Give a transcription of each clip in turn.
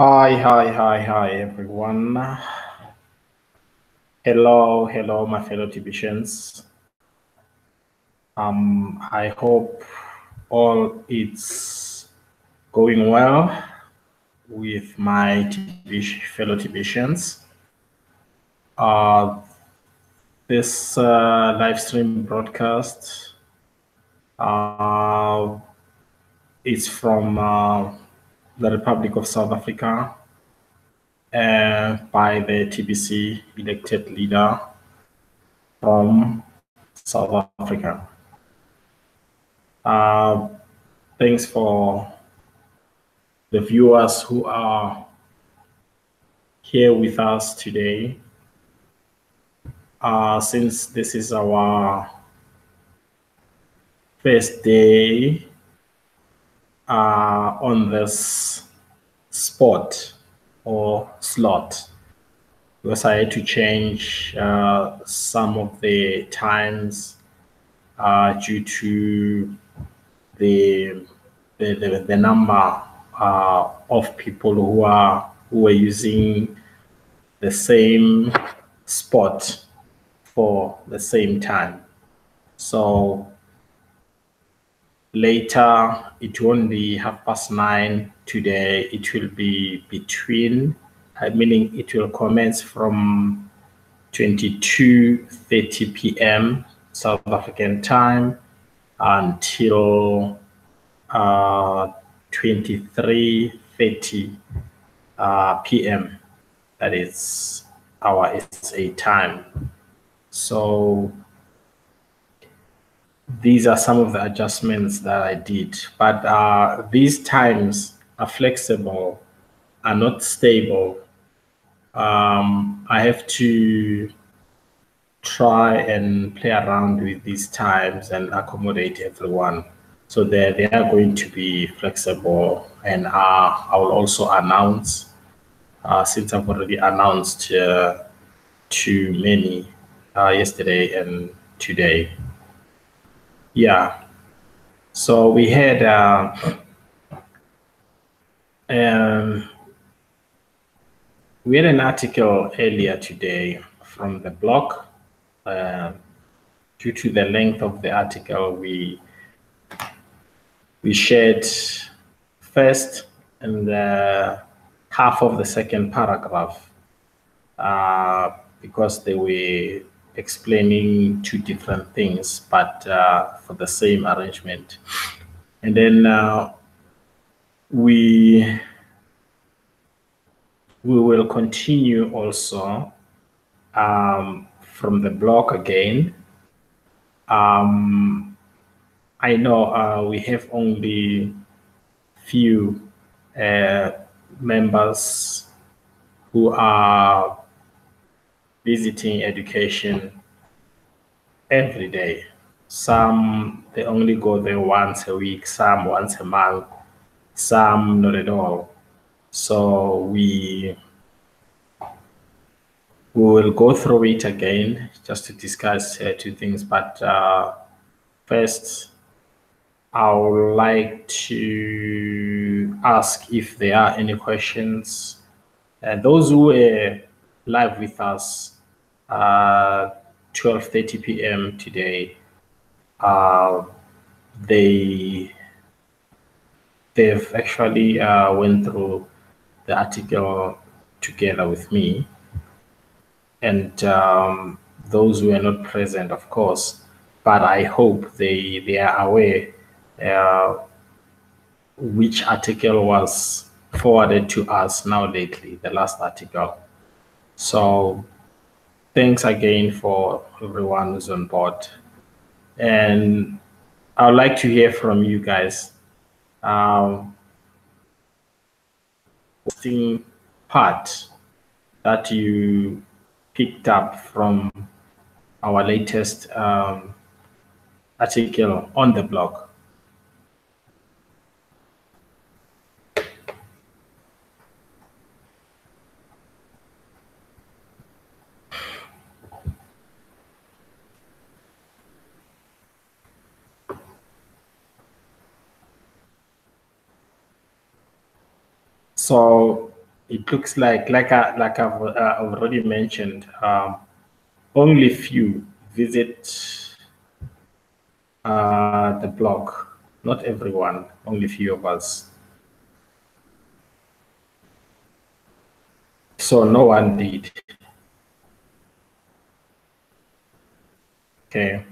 Hi, everyone. Hello, my fellow TBCians. I hope all is going well with my fellow TBCians. This live stream broadcast uh, is from the Republic of South Africa by the TBC elected leader from South Africa. Thanks for the viewers who are here with us today. Since this is our first day on this spot or slot, we decided to change some of the times due to the number of people who were using the same spot for the same time. So later it won't be 9:30 today. It will be between, meaning it will commence from 22:30 p.m. South African time until 23:30 p.m. That is our SA time. So these are some of the adjustments that I did, but these times are flexible, are not stable. I have to try and play around with these times and accommodate everyone. So they are going to be flexible, and I will also announce, since I've already announced to many yesterday and today. Yeah. So we had an article earlier today from the blog. Due to the length of the article, we shared first and half of the second paragraph because they were explaining two different things, but for the same arrangement. And then we will continue also from the blog again. I know we have only few members who are visiting education every day. Some, they only go there once a week, some once a month, some not at all. So we will go through it again just to discuss two things. But first, I would like to ask if there are any questions. And those who were live with us 12:30 p.m. today, they've actually went through the article together with me, and those who are not present, of course, but I hope they are aware which article was forwarded to us now lately, the last article. So thanks again for everyone who's on board. And I would like to hear from you guys. Part that you picked up from our latest article on the blog. So it looks like I've already mentioned, only few visit the blog. Not everyone, only few of us. So no one did. Okay.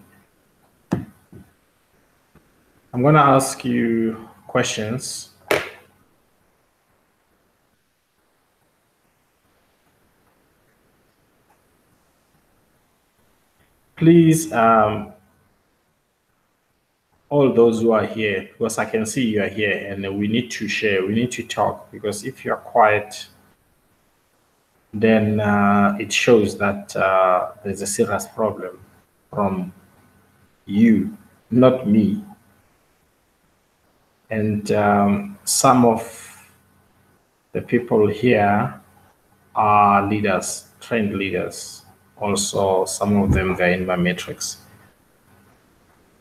I'm going to ask you questions. Please, all those who are here, because I can see you are here and we need to share, we need to talk, because if you're quiet, then it shows that there's a serious problem from you, not me. And some of the people here are leaders, trained leaders. Also, some of them, they're in my matrix.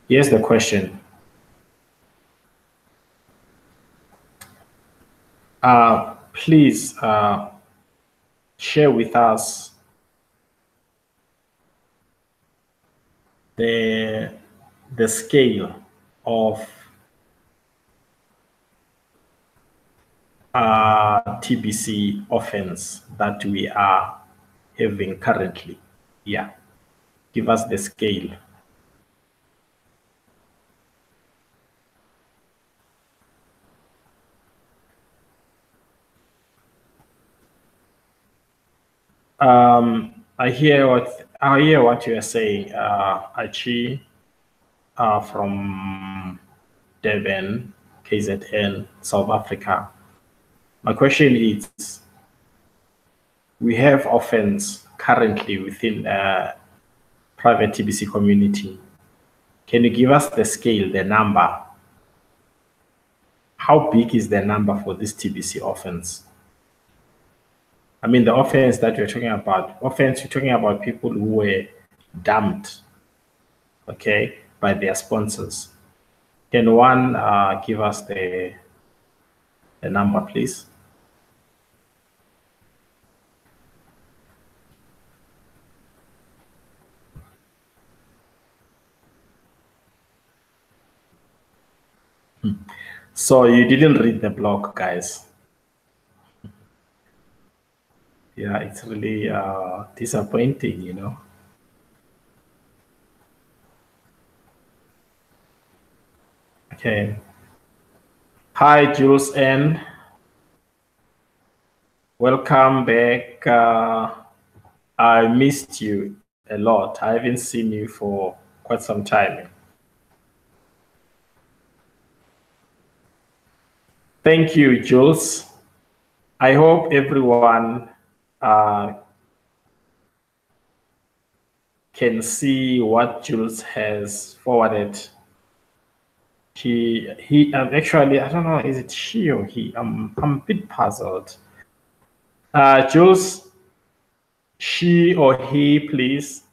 Here's the question. Please share with us the scale of TBC offense that we are having currently. Yeah, give us the scale. I hear what you are saying, Achi, from Devon, KZN, South Africa. My question is, we have offense currently within private TBC community. Can you give us the scale, the number? How big is the number for this TBC offense? I mean, the offense that you're talking about, you're talking about people who were dumped, okay, by their sponsors. Can one give us the number, please? So you didn't read the blog, guys. Yeah, it's really disappointing, you know. Okay. Hi, Jules N. Welcome back. I missed you a lot. I haven't seen you for quite some time. Thank you, Jules. I hope everyone can see what Jules has forwarded. He actually, I don't know, is it she or he? I'm a bit puzzled. Jules, she or he, please.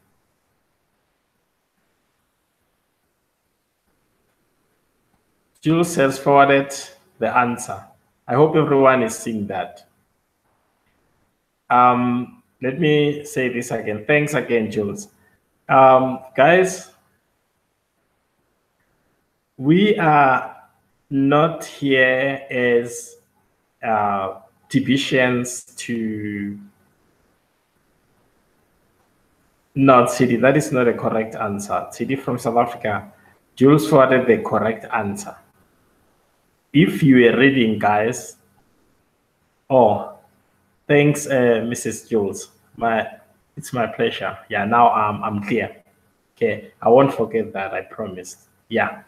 Jules has forwarded the answer. I hope everyone is seeing that. Let me say this again. Thanks again, Jules. Guys, we are not here as divisions to not City. That is not a correct answer. City from South Africa. Jules forwarded the correct answer. If you were reading, guys, oh, thanks, Mrs. Jules. It's my pleasure. Yeah, now I'm clear. Okay, I won't forget that, I promise. Yeah.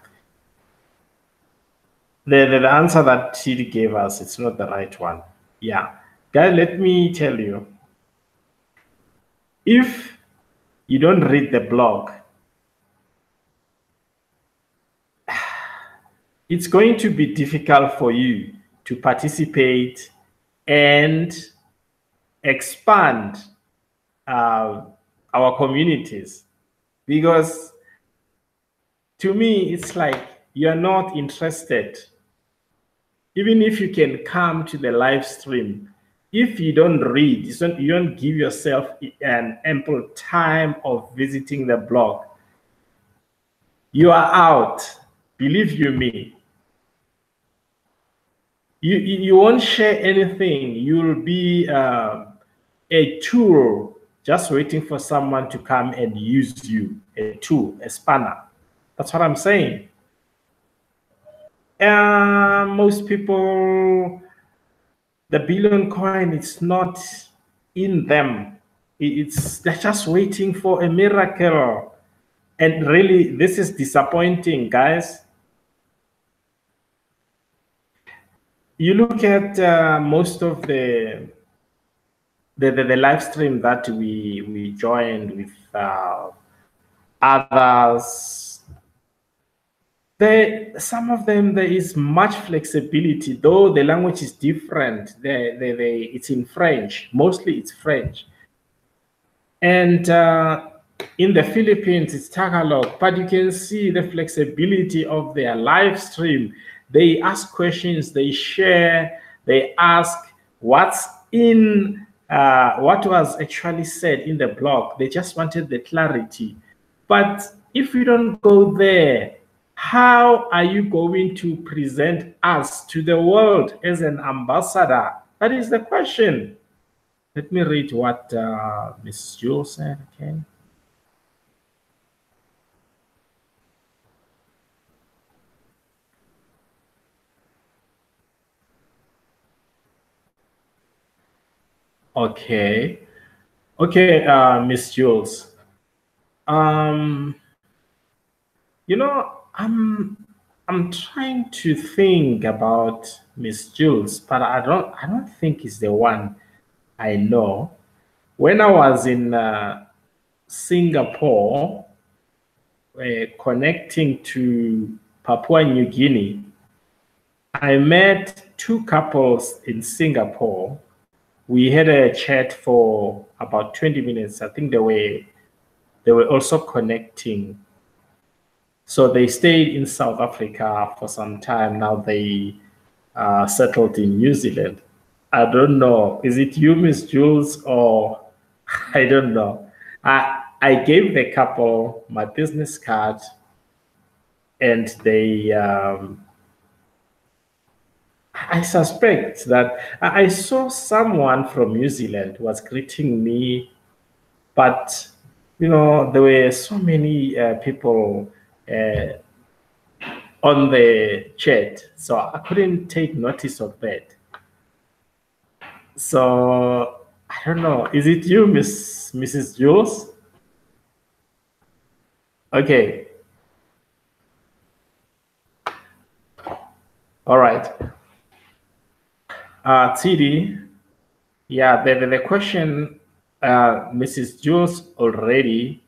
The answer that she gave us, it's not the right one. Yeah. Guys, let me tell you, if you don't read the blog, it's going to be difficult for you to participate and expand our communities, because to me, it's like you're not interested. Even if you can come to the live stream, If you don't read, you don't give yourself an ample time of visiting the blog, you are out. Believe you me. You won't share anything. You'll be a tool just waiting for someone to come and use you. A tool, a spanner. That's what I'm saying. Most people, the billion coin, it's not in them. They're just waiting for a miracle. And really, this is disappointing, guys. You look at most of the live stream that we joined with others. Some of them, there is much flexibility, though the language is different. It's in French. Mostly it's French. And in the Philippines, it's Tagalog. But you can see the flexibility of their live stream. They ask questions, they share, they ask what's in, what was actually said in the blog. They just wanted the clarity. But if you don't go there, how are you going to present us to the world as an ambassador? That is the question. Let me read what Ms. Jules said, okay? Okay. Okay, Miss Jules. You know, I'm trying to think about Miss Jules, but I don't think it's the one I know. When I was in Singapore, connecting to Papua New Guinea, I met two couples in Singapore. We had a chat for about 20 minutes. I think they were also connecting. So they stayed in South Africa for some time. Now they settled in New Zealand. I don't know. Is it you, Miss Jules, or I don't know. I gave the couple my business card, and they. I suspect that I saw someone from New Zealand was greeting me, but you know there were so many people on the chat, so I couldn't take notice of that. So I don't know. Is it you, Mrs. Jules? Okay. All right. TD, yeah, the question Mrs. Jules already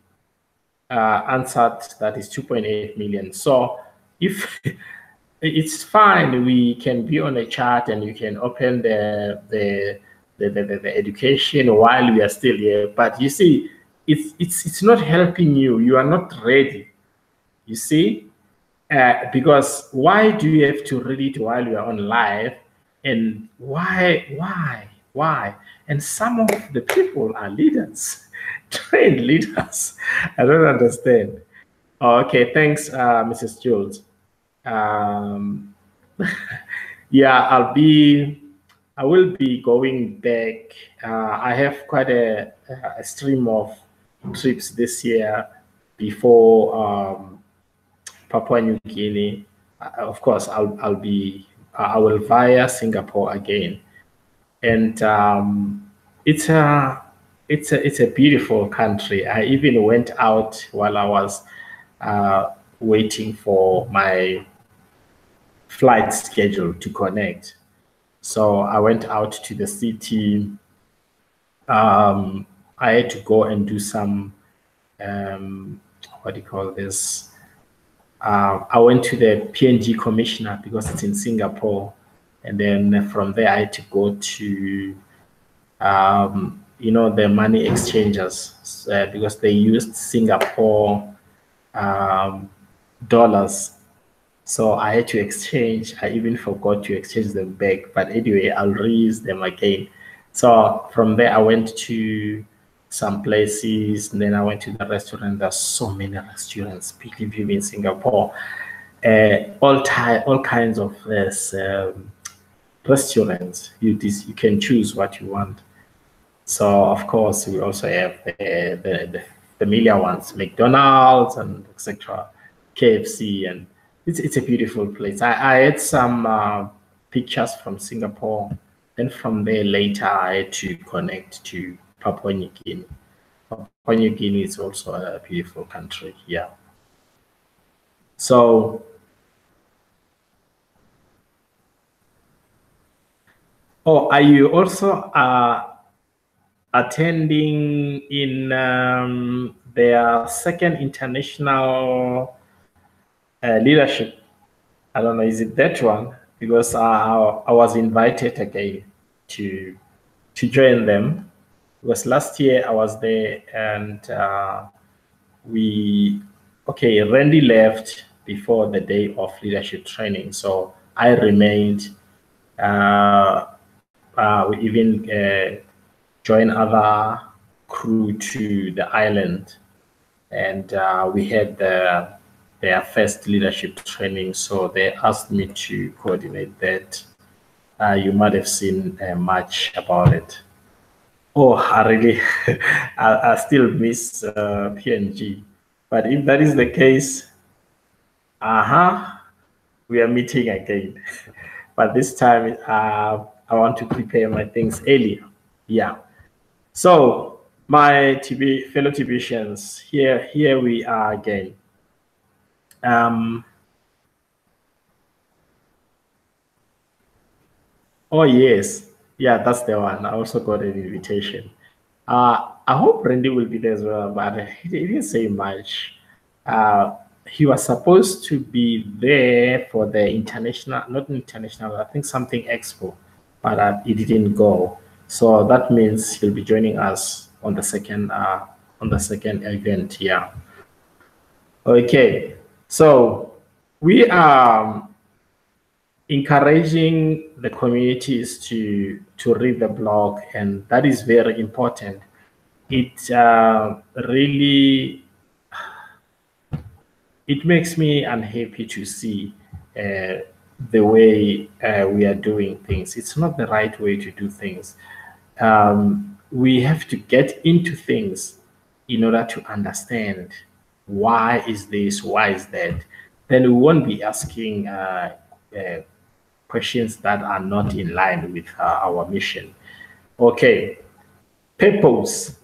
answered, that is 2.8 million. So if it's fine, we can be on a chat and you can open the education while we are still here. But you see, it's not helping you. You are not ready. You see, because why do you have to read it while you are on live? And why? And some of the people are leaders, trained leaders. I don't understand. Oh, okay, thanks, Mrs. Jules. Um, yeah, I will be going back. I have quite a stream of trips this year before Papua New Guinea. Of course, I will via Singapore again, and it's a beautiful country. I even went out while I was waiting for my flight schedule to connect. So I went out to the city. I had to go and do some what do you call this? I went to the PNG commissioner because it's in Singapore, and then from there I had to go to the money exchangers because they used Singapore dollars. So I had to exchange. I even forgot to exchange them back. But anyway, I'll reuse them again. So from there, I went to some places, and then I went to the restaurant. There's so many restaurants, believe you, in Singapore. All kinds of restaurants. You can choose what you want. So of course, we also have the familiar ones, McDonald's and etc., KFC, and it's a beautiful place. I had some pictures from Singapore, and from there later I had to connect to Papua New Guinea. Papua New Guinea is also a beautiful country. Yeah. So, oh, are you also attending in their second international leadership? I don't know, is it that one? Because I was invited again to join them. Because last year I was there, and Randy left before the day of leadership training, so I remained. We even joined other crew to the island, and we had their first leadership training, so they asked me to coordinate that. You might have seen much about it. Oh, I really, I still miss PNG. But if that is the case, we are meeting again. But this time, I want to prepare my things earlier. Yeah. So, my fellow TBCians, here we are again. Oh yes, yeah, that's the one. I also got an invitation. I hope Randy will be there as well, but he didn't say much. He was supposed to be there for the international, not international, I think something expo, but he didn't go. So that means he'll be joining us on the second event. Yeah. Okay. So we are encouraging the communities to read the blog, and that is very important. It really makes me unhappy to see the way we are doing things. It's not the right way to do things. We have to get into things in order to understand why is this, why is that. Then we won't be asking questions that are not in line with our mission. Okay, purpose.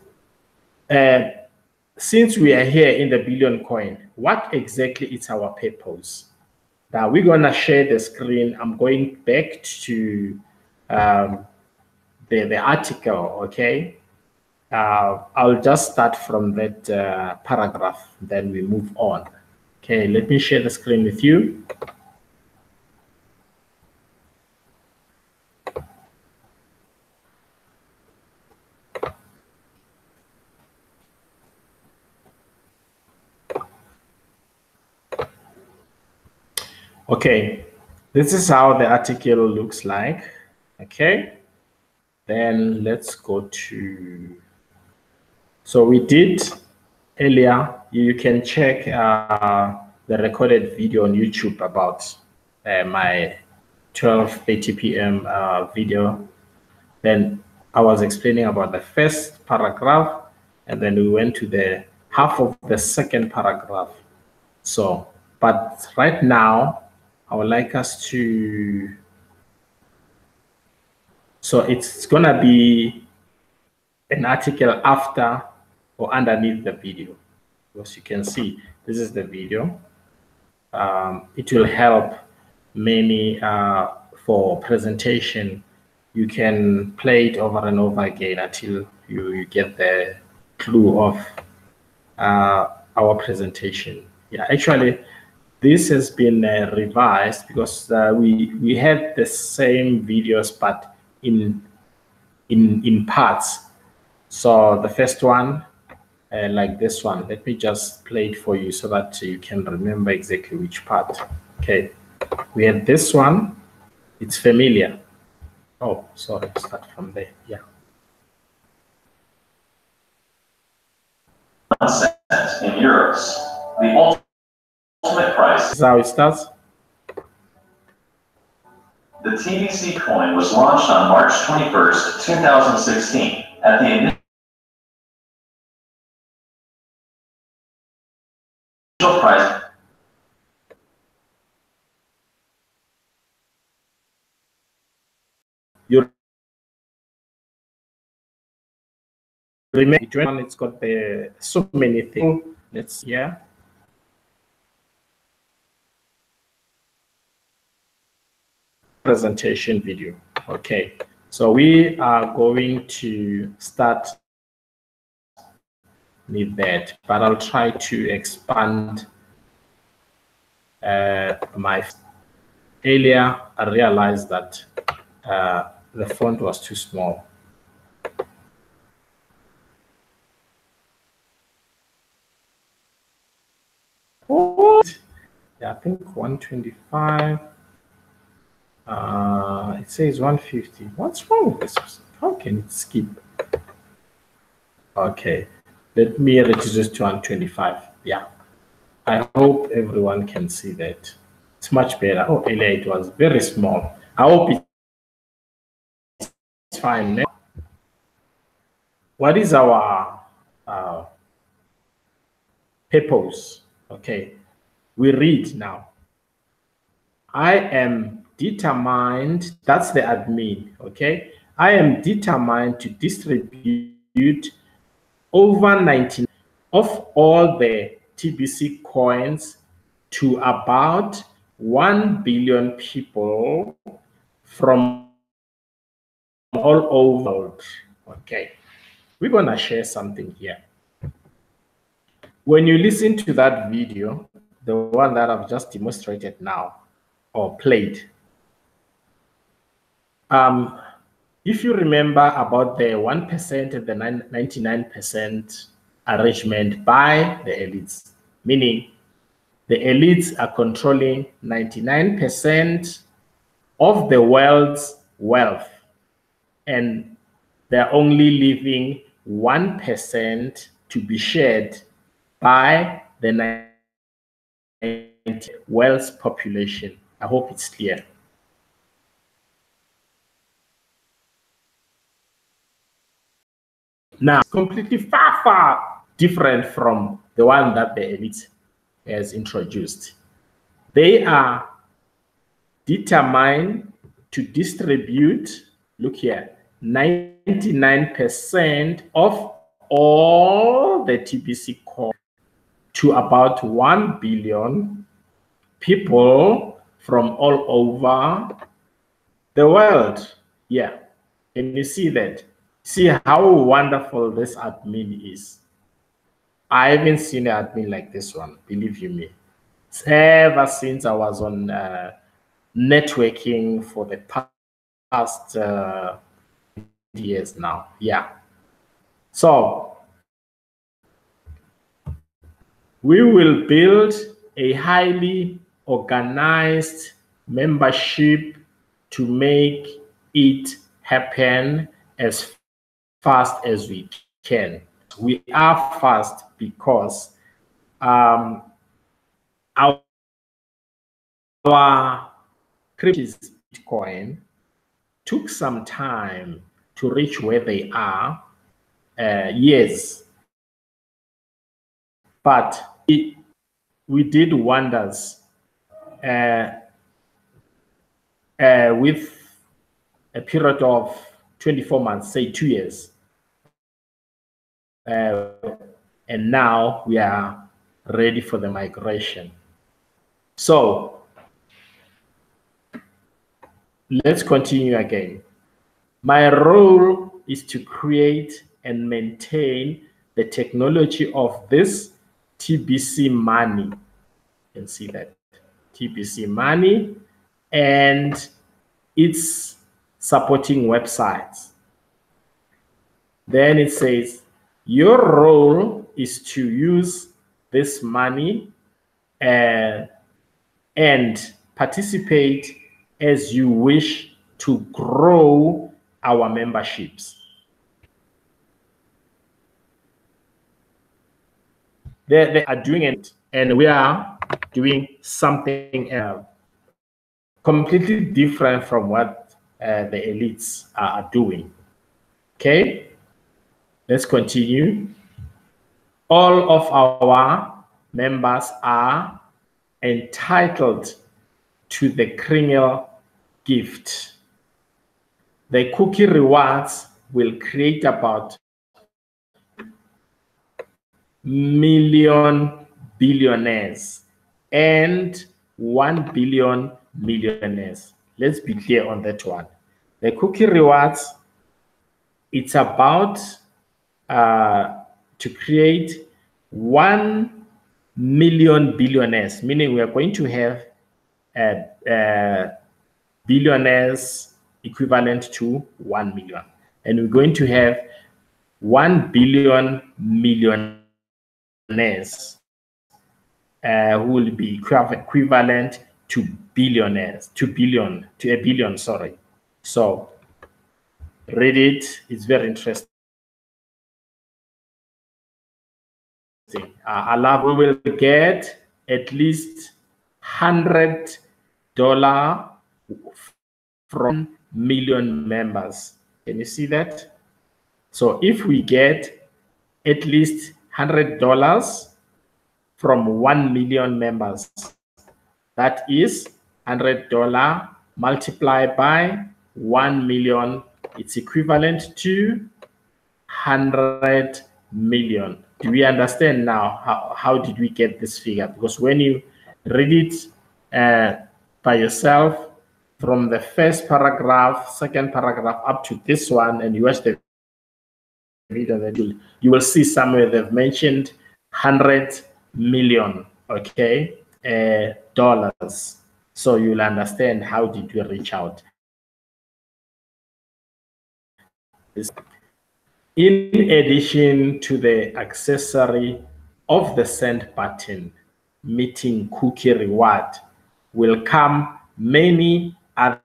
Since we are here in the Billion Coin, what exactly is our purpose? Now we're gonna share the screen. I'm going back to the article, okay? I'll just start from that paragraph, then we move on. Okay, let me share the screen with you. Okay, this is how the article looks like. Okay, then let's go to, so we did earlier, you can check the recorded video on YouTube about my 12:30 p.m. Video. Then I was explaining about the first paragraph, and then we went to the half of the second paragraph. So, but right now, I would like us to, so it's gonna be an article after or underneath the video. As you can see, this is the video. It will help many for presentation. You can play it over and over again until you get the clue of our presentation. Yeah, actually, this has been revised because we had the same videos, but in parts. So the first one, like this one, let me just play it for you so that you can remember exactly which part. Okay, we had this one. It's familiar. Oh, sorry, start from there. Yeah. cent in euros. The ultimate price. This is how it starts. The TBC coin was launched on March 21st, 2016 at the initial price. You remember it's got so many things. Let's presentation video. Okay, so we are going to start with that, but I'll try to expand my earlier. I realized that the font was too small. Yeah, I think 125. It says 150. What's wrong with this? How can it skip? Okay, let me reduce this to 125. Yeah, I hope everyone can see that. It's much better. Oh, earlier it was very small. I hope it's fine now. What is our purpose? Okay, we read now. I am determined, that's the admin, okay? I am determined to distribute over 19 of all the TBC coins to about 1 billion people from all over the world. Okay, we're gonna share something here. When you listen to that video, the one that I've just demonstrated now or played, if you remember about the 1% and the 99% arrangement by the elites, meaning the elites are controlling 99% of the world's wealth, and they're only leaving 1% to be shared by the 90% world's population. I hope it's clear. Now, it's completely far different from the one that the elite has introduced. They are determined to distribute, look here, 99% of all the TBC coins to about 1 billion people from all over the world. Yeah, can you see that? See how wonderful this admin is. I haven't seen an admin like this one, believe you me. Ever since I was on networking for the past years now. Yeah. So we will build a highly organized membership to make it happen as fast as we can. We are fast because our crypto Bitcoin took some time to reach where they are, yes, but we did wonders with a period of 24 months, say 2 years. And now we are ready for the migration. So let's continue again. My role is to create and maintain the technology of this TBC money. You can see that TBC money and its supporting websites. Then it says, your role is to use this money and participate as you wish to grow our memberships. They are doing it, and we are doing something completely different from what the elites are doing. Okay, let's continue. All of our members are entitled to the criminal gift. The cookie rewards will create about million billionaires and 1 billion millionaires. Let's be clear on that one. The cookie rewards, it's about to create 1 million billionaires, meaning we are going to have billionaires equivalent to 1 million. And we're going to have 1 billion millionaires who will be equivalent to billionaires, to a billion, sorry. So read it, it's very interesting. Allah, we will get at least $100 from million members. Can you see that? So if we get at least $100 from 1 million members, that is $100 multiplied by 1 million. It's equivalent to 100 million. Do we understand now how did we get this figure? Because when you read it by yourself from the first paragraph, second paragraph up to this one, and you watch the video, then you will see somewhere they've mentioned 100 million, okay, dollars. So you'll understand how did we reach out. In addition to the accessory of the send button, meeting cookie reward, will come many other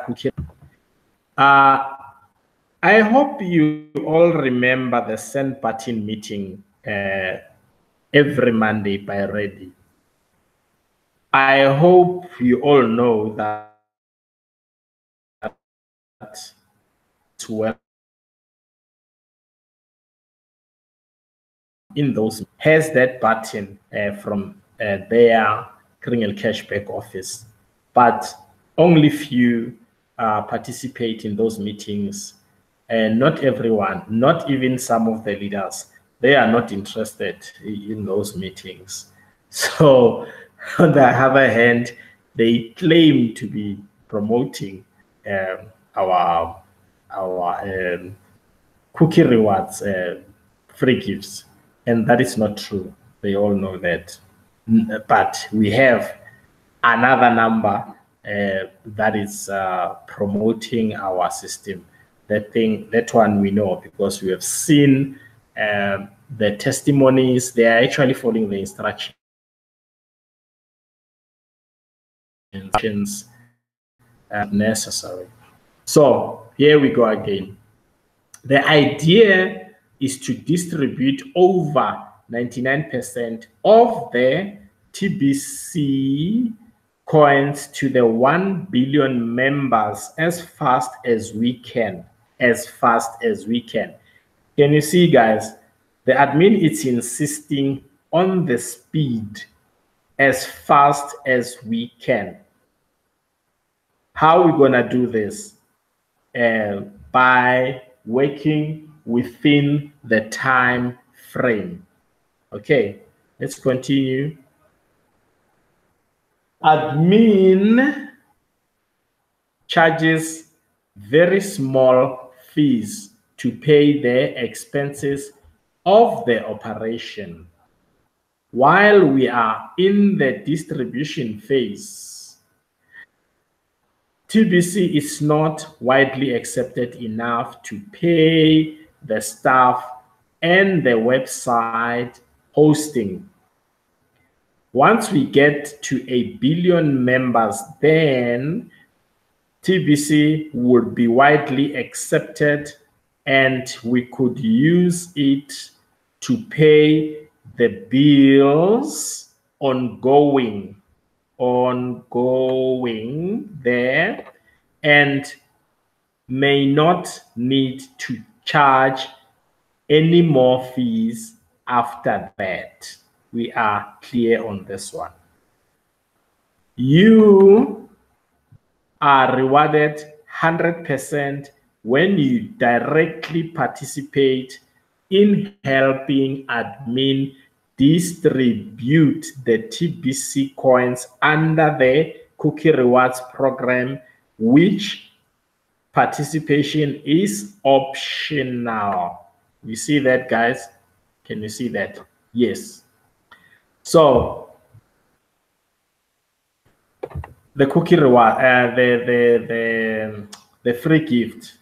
cookie. I hope you all remember the send button meeting every Monday by Ready. I hope you all know that well in those has that button from their criminal cashback office, but only few participate in those meetings, and not everyone, not even some of the leaders, they are not interested in those meetings. So on the other hand, they claim to be promoting our cookie rewards, free gifts, and that is not true. They all know that. But we have another number that is promoting our system. That one we know because we have seen the testimonies. They are actually following the instructions necessary. So here we go again. The idea is to distribute over 99% of the TBC coins to the 1 billion members as fast as we can. As fast as we can. Can you see, guys? The admin is insisting on the speed as fast as we can. How are we gonna do this? By working within the time frame. Okay, let's continue. Admin charges very small fees to pay the expenses of the operation. While we are in the distribution phase, TBC is not widely accepted enough to pay the staff and the website hosting. Once we get to 1 billion members, then TBC would be widely accepted and we could use it to pay the bills ongoing there, and may not need to charge any more fees after that. We are clear on this one. You are rewarded 100% when you directly participate in helping admin distribute the TBC coins under the Cookie Rewards program, which participation is optional. You see that, guys? Can you see that? Yes. So the cookie reward, the free gift,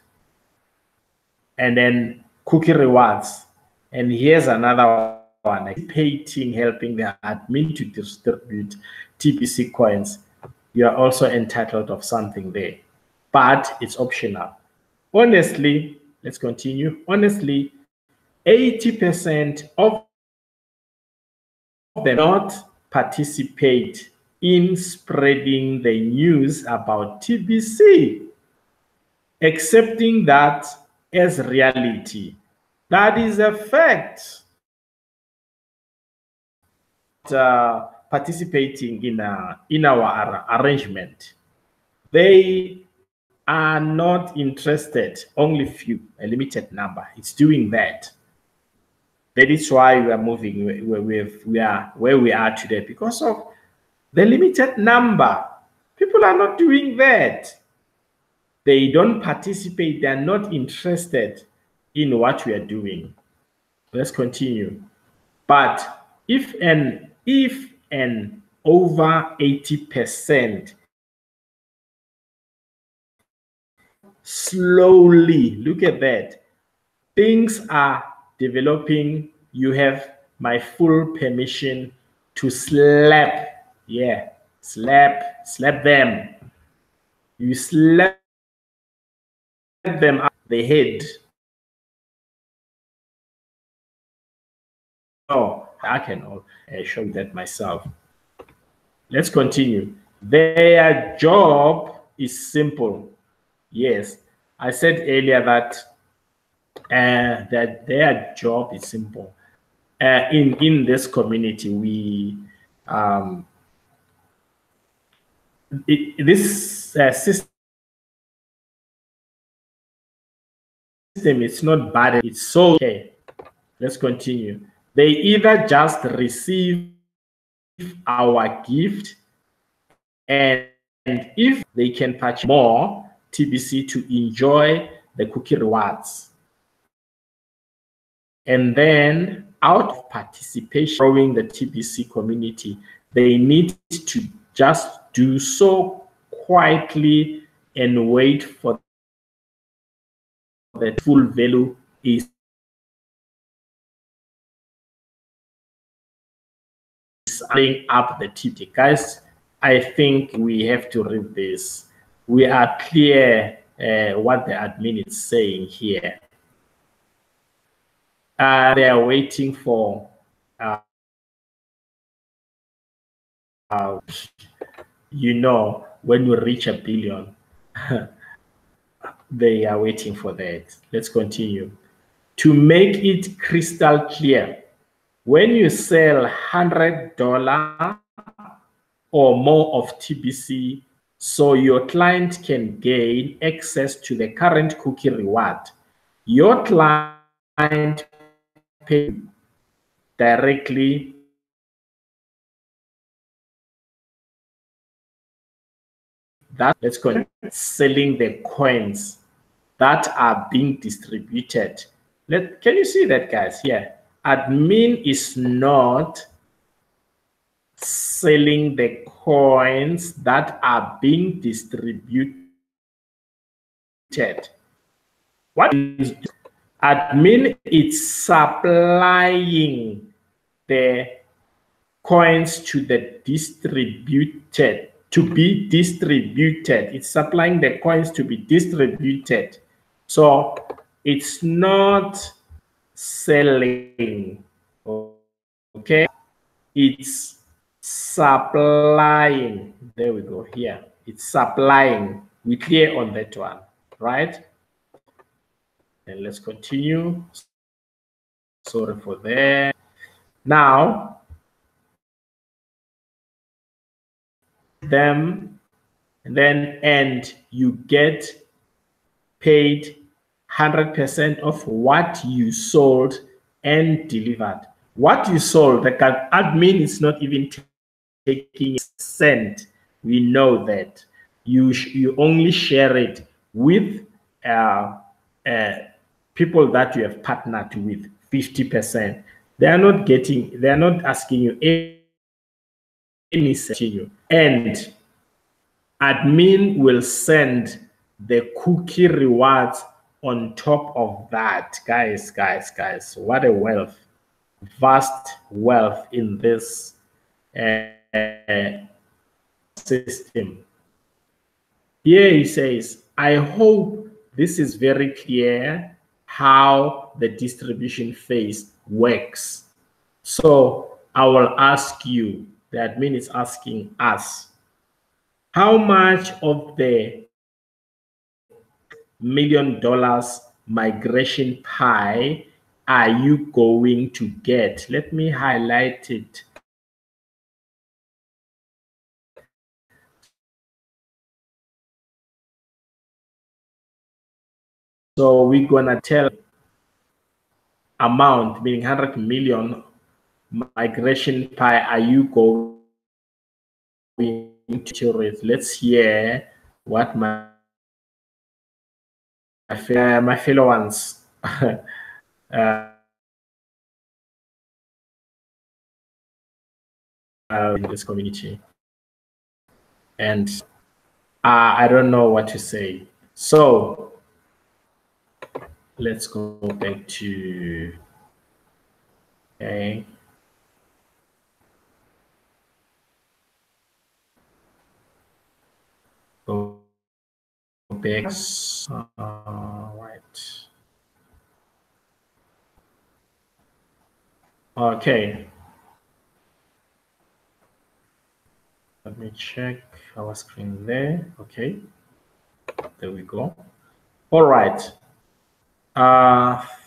and then cookie rewards. And here's another one, participating, helping the admin to distribute TBC coins. You are also entitled of something there, but it's optional. Honestly, let's continue. Honestly, 80% of them not participate in spreading the news about TBC, accepting that as reality. That is a fact. Participating in our arrangement. They are not interested, only few, a limited number. It's doing that. That is why we are moving we are where we are today, because of the limited number. People are not doing that. They don't participate. They are not interested in what we are doing. Let's continue. But if an over 80% slowly, look at that, things are developing, you have my full permission to slap. Yeah, slap them. You slap them up the head. Oh, I can show you that myself. Let's continue. Their job is simple. Yes, I said earlier that their job is simple. In this community, we this system is not bad. It's so okay. Let's continue. They either just receive our gift, and if they can purchase more TBC to enjoy the cookie rewards, and then out of participation growing the TBC community, they need to just do so quietly and wait for the full value is adding up the TBC. Guys, I think we have to read this. We are clear what the admin is saying here. They are waiting for you know, when we reach 1 billion, they are waiting for that. Let's continue. To make it crystal clear, when you sell $100 or more of TBC, so your client can gain access to the current cookie reward, your client pays directly that. Let's go selling the coins that are being distributed. Can you see that, guys? Here, admin is not selling the coins that are being distributed. What is admin? It's supplying the coins to the distributed, to be distributed. It's supplying the coins to be distributed. So It's not selling, okay? It's supplying. There we go, here. It's supplying. We clear on that one, right? And let's continue. Sorry for that. Now, them, and you get paid 100% of what you sold and delivered. What you sold, the admin is not even taking a cent. We know that. You only share it with people that you have partnered with, 50%. They are not asking you any cent. And admin will send the cookie rewards on top of that. Guys, what a wealth, vast wealth in this system. Here he says, I hope this is very clear how the distribution phase works. So I will ask you, the admin is asking us, how much of the $1 million migration pie are you going to get? Let me highlight it. So we're gonna tell amount, meaning 100 million migration pie are you going to raise? Let's hear what my fellow ones in this community. And I don't know what to say. So let's go back to, okay. Go back, right. Okay. Let me check our screen there. Okay. There we go. All right.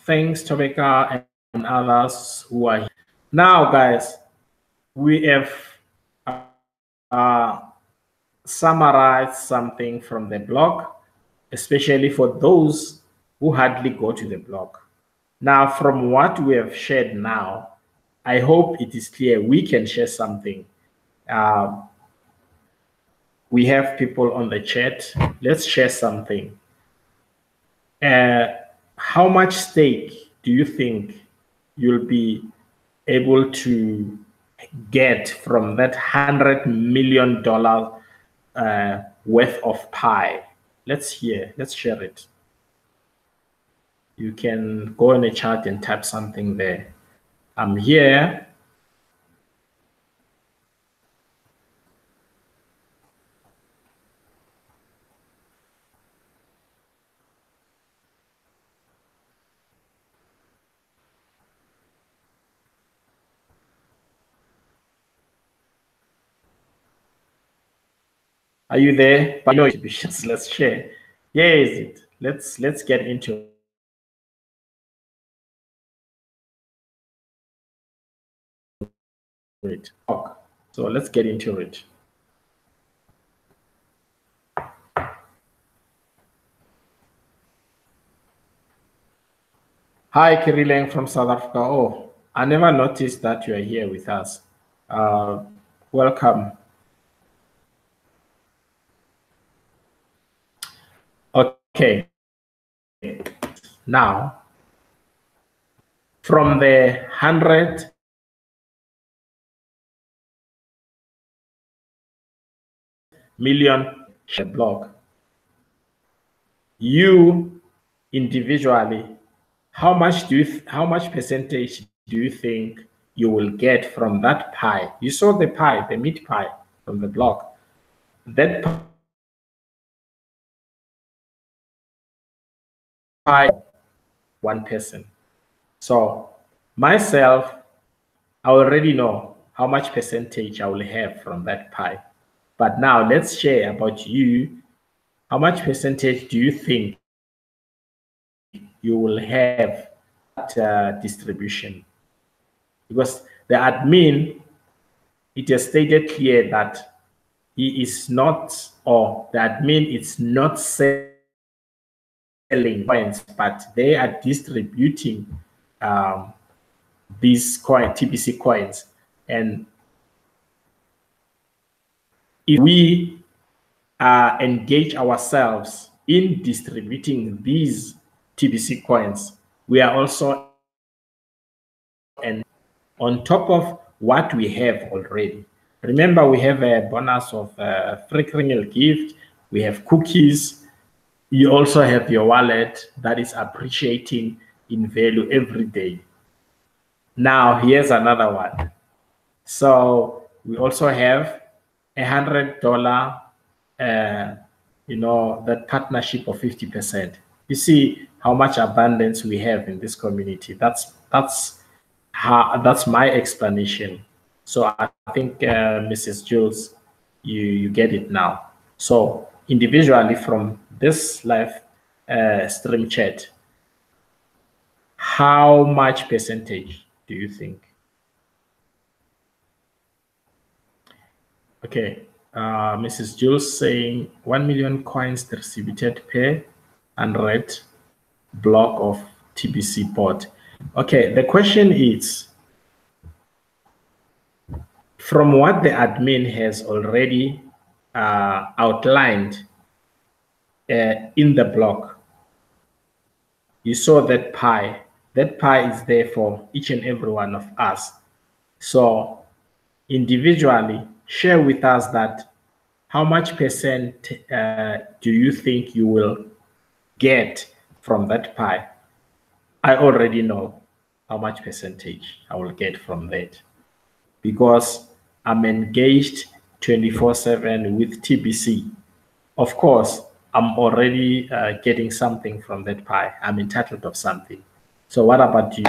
Thanks, Tobeka and others who are here. Now, guys, we have summarized something from the blog, especially for those who hardly go to the blog. Now, from what we have shared now, I hope it is clear we can share something. We have people on the chat. Let's share something. How much stake do you think you'll be able to get from that $100 million worth of pie? Let's share it. You can go in the chat and type something there. I'm here. Are you there? But no exhibitions. Let's share. Here is it. Let's get into it. So let's get into it. Hi, Kirileng from South Africa. Oh, I never noticed that you are here with us. Welcome. Okay. Now, from the 100 million share block, you individually, how much percentage do you think you will get from that pie? You saw the pie, the meat pie from the block. That pie one person. So myself, I already know how much percentage I will have from that pie. But now let's share about you. How much percentage do you think you will have that distribution? Because the admin, it has stated clear that he is not, or the admin is not selling coins, but they are distributing these TBC coins. And if we engage ourselves in distributing these TBC coins, we are also on top of what we have already. Remember, we have a bonus of free criminal gift. We have cookies. You also have your wallet that is appreciating in value every day. Now, here's another one. So we also have $100, that partnership of 50%. You see how much abundance we have in this community. That's my explanation. So I think Mrs. Jules, you get it now. So individually from this live stream chat, how much percentage do you think? Okay, Mrs. Jules saying 1 million coins distributed per 100 block of TBC bot. Okay, the question is, from what the admin has already outlined in the block, you saw that pie. That pie is there for each and every one of us. So individually, share with us that how much percent do you think you will get from that pie? I already know how much percentage I will get from that because I'm engaged 24/7 with TBC. Of course, I'm already getting something from that pie. I'm entitled of something. So what about you?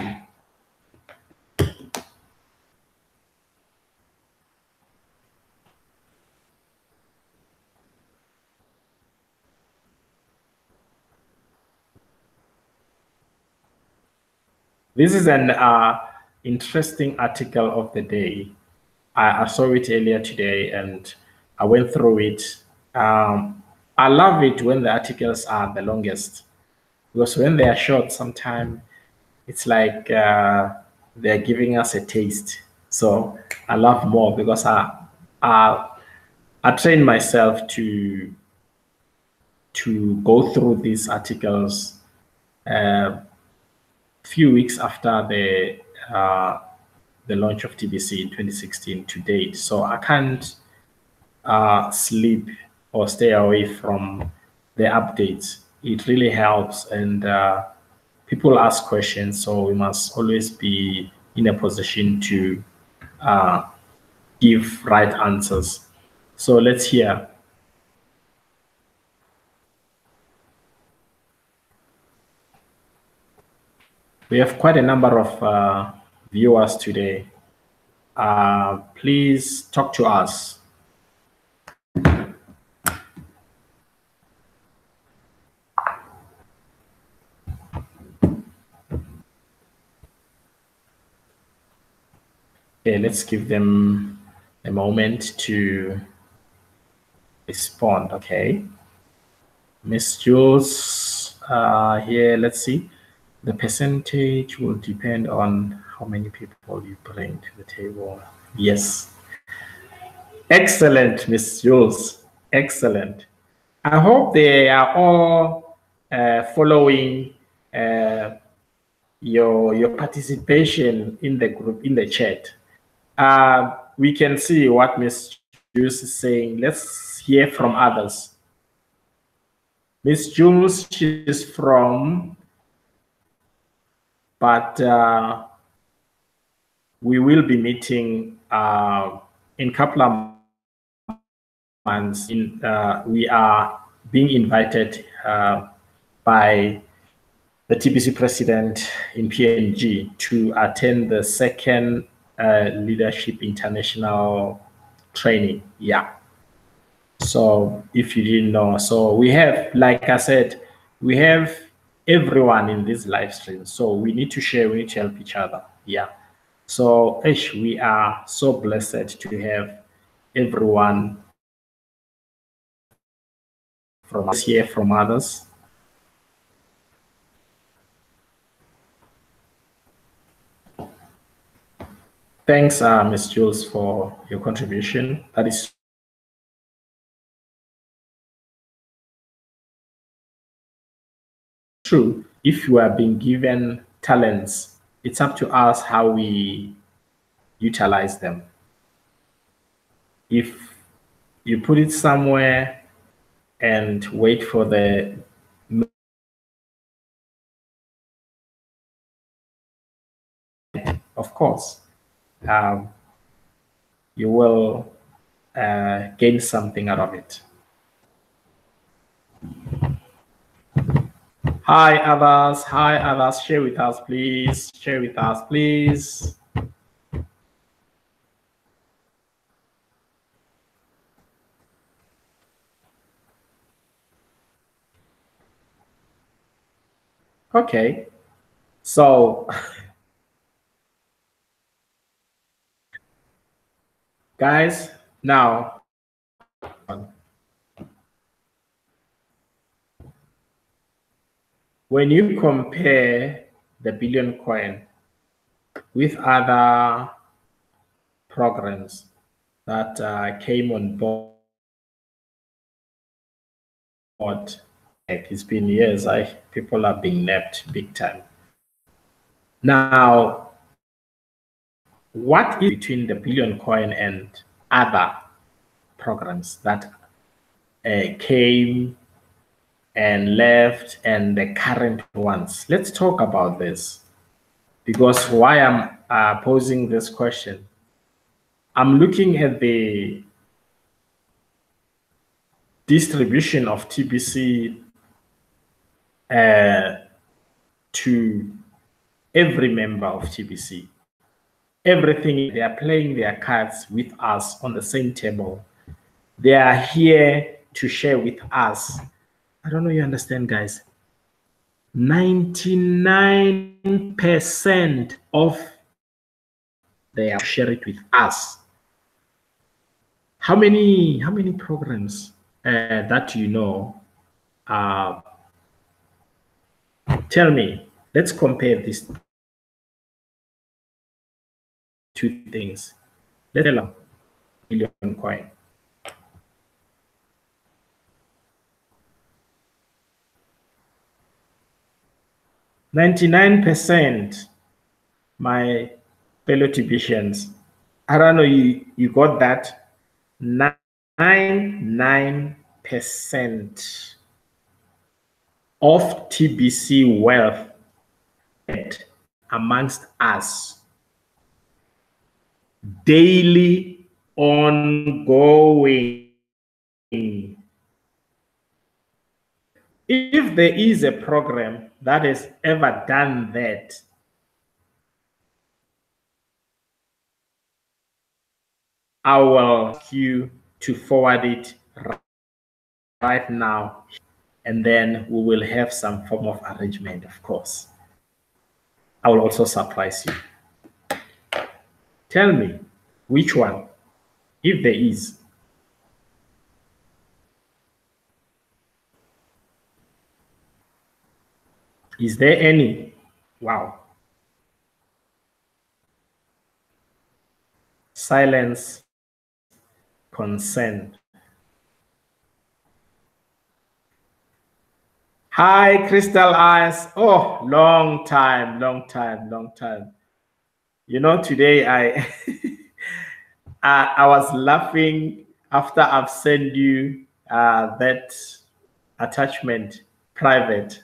This is an interesting article of the day. I saw it earlier today and I went through it. I love it when the articles are the longest because when they are short, sometimes it's like they're giving us a taste. So I love more because I train myself to go through these articles few weeks after the launch of TBC in 2016 to date. So I can't sleep or stay away from the updates. It really helps, and people ask questions, so we must always be in a position to give right answers. So let's hear. We have quite a number of viewers today. Please talk to us. Okay, let's give them a moment to respond. Okay, Miss Jules, here, let's see. The percentage will depend on how many people you bring to the table. Yes. Excellent, Miss Jules. Excellent. I hope they are all following your participation in the group, in the chat. We can see what Miss Jules is saying. Let's hear from others. Miss Jules, she's from, but we will be meeting in a couple of months. We are being invited by the TBC president in PNG to attend the second Leadership International training. Yeah. So if you didn't know, so we have, like I said, we have everyone in this live stream. So we need to share, we need to help each other. Yeah. So we are so blessed to have everyone from us here, from others. Thanks, Ms. Jules, for your contribution. That is true. If you are being given talents, it's up to us how we utilize them. If you put it somewhere and wait for the of course, you will gain something out of it. Hi, others. Hi, others. Share with us, please. Share with us, please. Okay. So, guys, now, when you compare the Billion Coin with other programs that came on board, it's been years, people are being napped big time. Now, what is between the Billion Coin and other programs that came and left and the current ones? Let's talk about this, because why I'm posing this question, I'm looking at the distribution of TBC to every member of TBC. Everything, they are playing their cards with us on the same table. They are here to share with us. I don't know, you understand, guys? 99% of they are share it with us. How many programs that you know? Tell me. Let's compare these two things. Let's tell them Billion Coin. %, my fellow TBCians. I don't know, you got that? 99% of TBC wealth amongst us, daily, ongoing. If there is a program that has ever done that, I will ask you to forward it right now, and then we will have some form of arrangement, of course. I will also surprise you. Tell me which one, if there is. Is there any? Wow. Silence, consent. Hi, Crystal Eyes. Oh, long time. You know, today I was laughing after I've sent you that attachment private.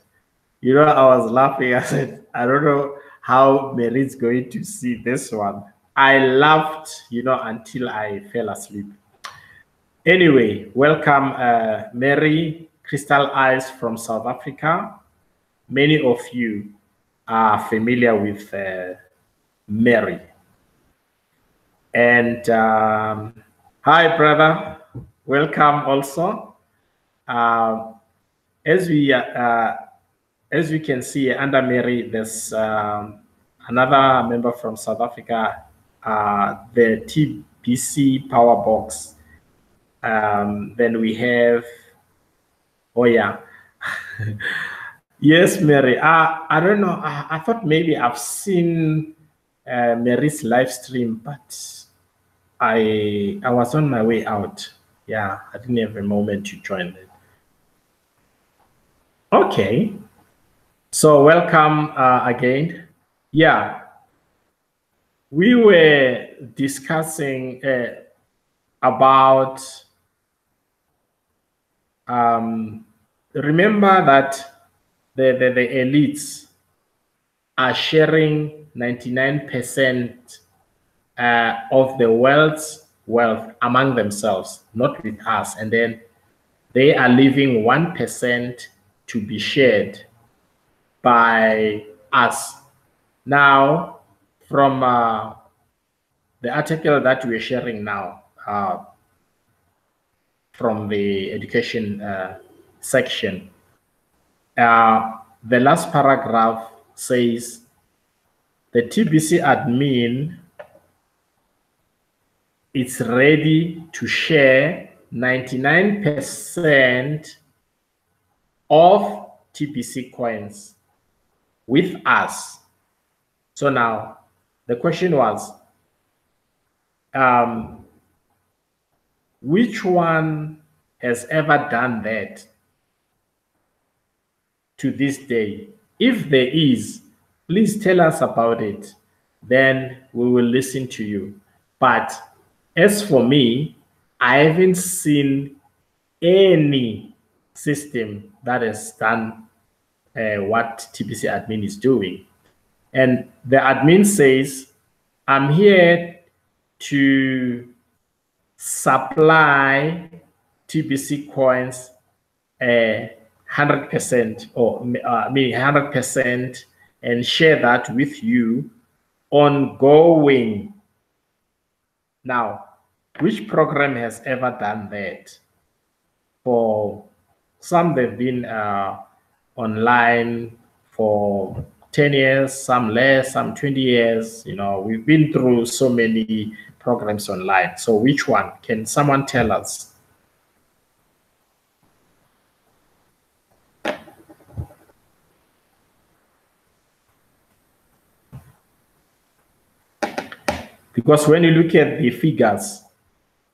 You know, I was laughing. I said, I don't know how Mary's going to see this one. I laughed, you know, until I fell asleep. Anyway, welcome, Mary Crystal Eyes from South Africa. many of you are familiar with Mary. And hi, brother. Welcome also. As we can see under Mary, there's another member from South Africa, the TBC Power Box. Then we have, oh yeah. Yes, Mary. I don't know. I thought maybe I've seen Mary's live stream, but I was on my way out. Yeah, I didn't have a moment to join it. Okay. So welcome again. Yeah. We were discussing about remember that the elites are sharing 99% of the wealth among themselves, not with us. And then they are leaving 1% to be shared by us. Now, from the article that we're sharing now, from the education section, the last paragraph says the TBC admin is ready to share 99% of TBC coins with us. So now the question was, which one has ever done that to this day? If there is, please tell us about it. Then we will listen to you. But as for me, I haven't seen any system that has done what TBC admin is doing. And the admin says, I'm here to supply TBC coins 100% or 100% and share that with you ongoing. Now, which program has ever done that? For some, they've been online for 10 years, some less, some 20 years. You know, we've been through so many programs online. So which one? Can someone tell us? Because when you look at the figures,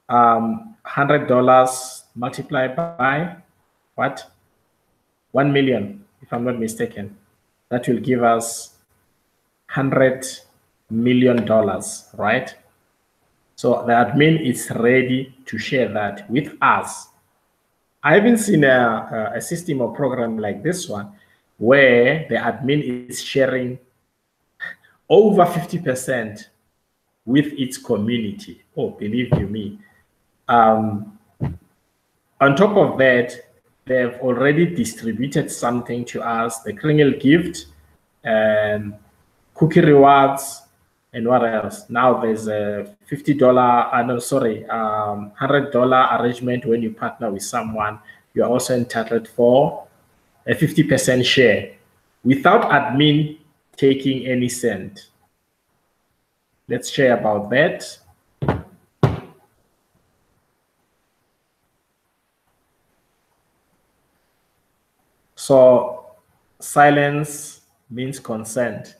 $100 multiplied by what? 1 million, if I'm not mistaken. That will give us $100 million, right? So the admin is ready to share that with us. I haven't seen a system or program like this one where the admin is sharing over 50% with its community. Oh, believe you me. On top of that, they've already distributed something to us, the Kringel gift and cookie rewards, and what else? Now there's a $50, $100 arrangement when you partner with someone. You're also entitled for a 50% share without admin taking any cent. Let's share about that. So silence means consent.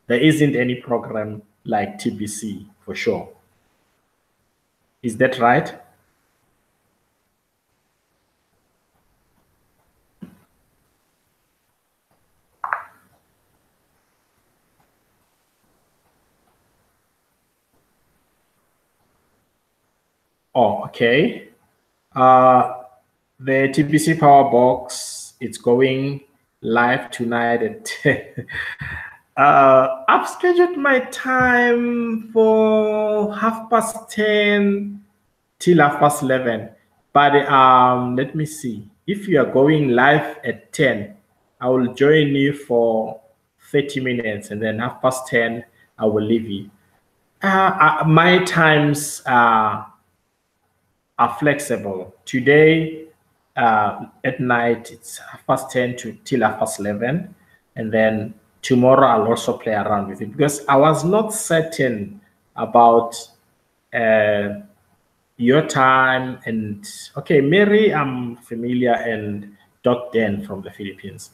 There isn't any program like TBC for sure. Is that right? Oh, okay. The TBC Power Box, it's going live tonight at I've scheduled my time for 10:30 till 11:30. But let me see. If you are going live at 10, I will join you for 30 minutes, and then 10:30, I will leave you. My times are flexible. Today, at night, it's 10:30 to till 11:30, and then tomorrow I'll also play around with it because I was not certain about your time. And okay, Mary, I'm familiar, and Doc Dan from the Philippines,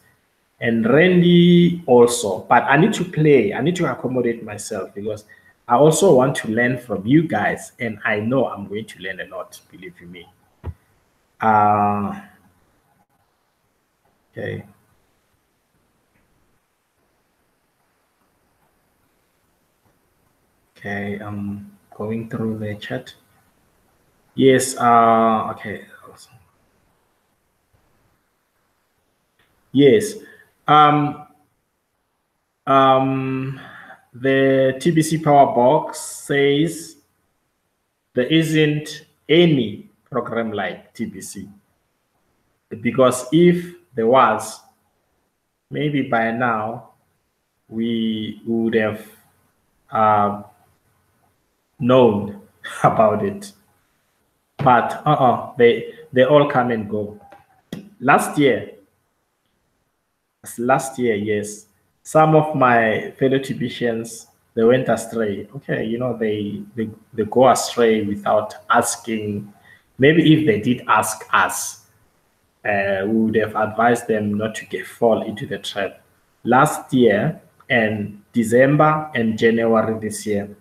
and Randy also. But I need to play. I need to accommodate myself because I also want to learn from you guys, and I know I'm going to learn a lot. Believe you me. Okay. Okay, I'm going through the chat. Yes, okay. Yes. The TBC Power Box says there isn't any program like TBC. Because if there was, maybe by now we would have known about it. But they all come and go. Last year, yes, some of my fellow Tibetians, they went astray. Okay, you know, they go astray without asking. Maybe if they did ask us, we would have advised them not to fall into the trap. Last year and December and January this year,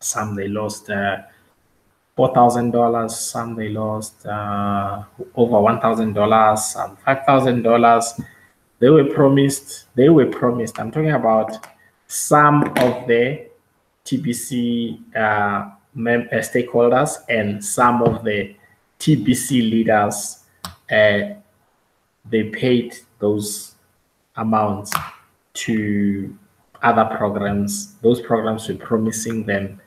some they lost $4,000, some they lost over $1,000, some $5,000. They were promised. I'm talking about some of the TBC stakeholders and some of the TBC leaders. They paid those amounts to other programs. Those programs were promising them